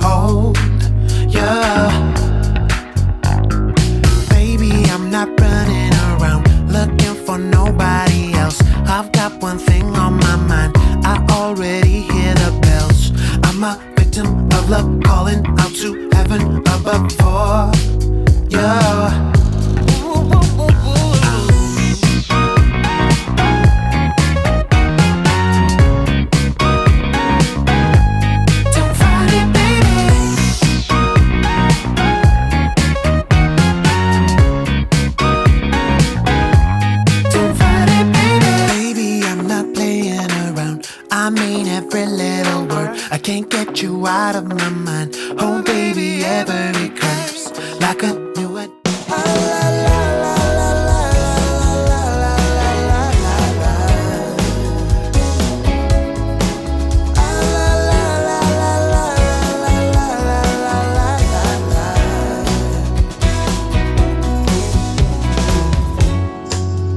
hold ya. Baby, I'm not running around looking for nobody else. I've got one thing on my mind, I already hear the bells. I'm a victim of love, calling out to heaven above for ya. Every little word, I can't get you out of my mind. Oh baby, every curse like a new one.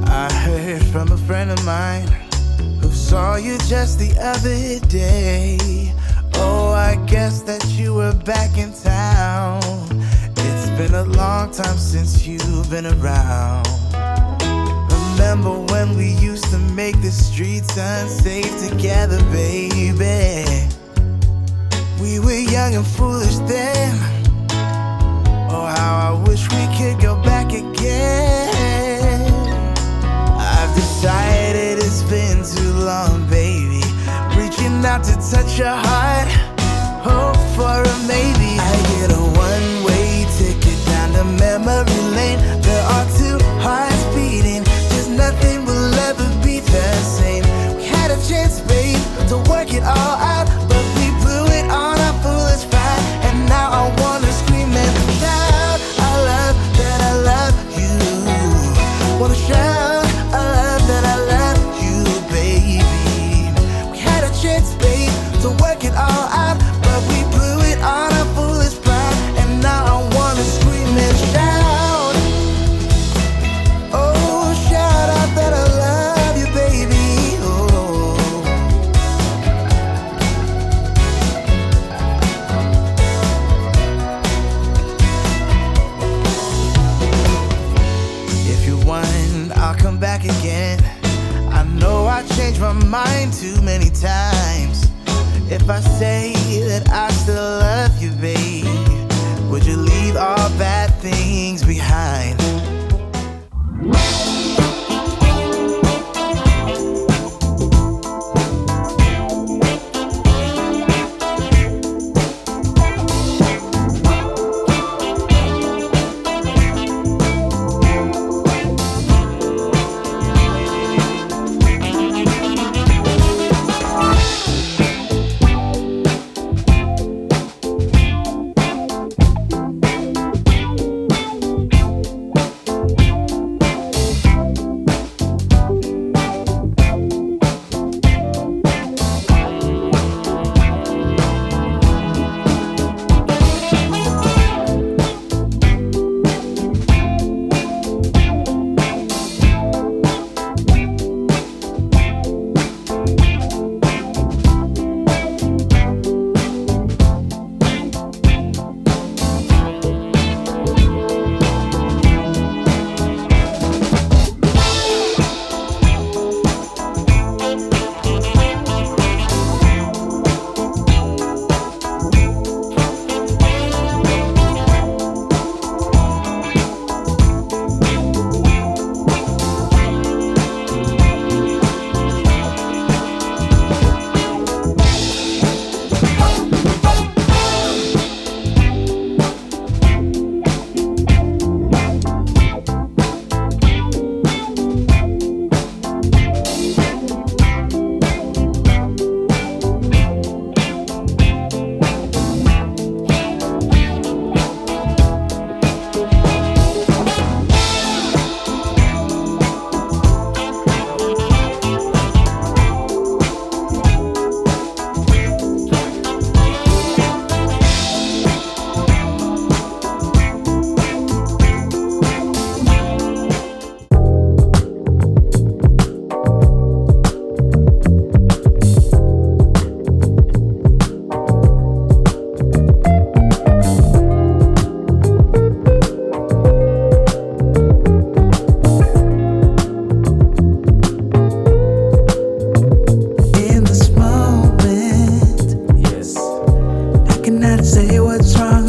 I heard from a friend of mine who saw you just the other day. Oh, I guess that you were back in town. It's been a long time since you've been around. Remember when we used to make the streets unsafe together, baby? We were young and foolish then. Oh, how I wish we could go back again. I've decided it's been too long, baby. Reaching out to touch your heart, hope for a maybe. I get a one-way ticket down to memory lane. There are two hearts beating, just nothing will ever be the same. We had a chance, babe, to work it all out, but we blew it on our foolish pride. And now I wanna scream and shout, I love that I love you. Wanna shout, I love that I love you, baby. We had a chance, babe, to work it all out, but we blew it on our foolish pride. And now I wanna scream and shout, oh, shout out that I love you, baby. Oh. If you want, I'll come back again. I know I changed my mind too many times. If I say that I still love you, babe, would you leave all bad things behind? Say what's wrong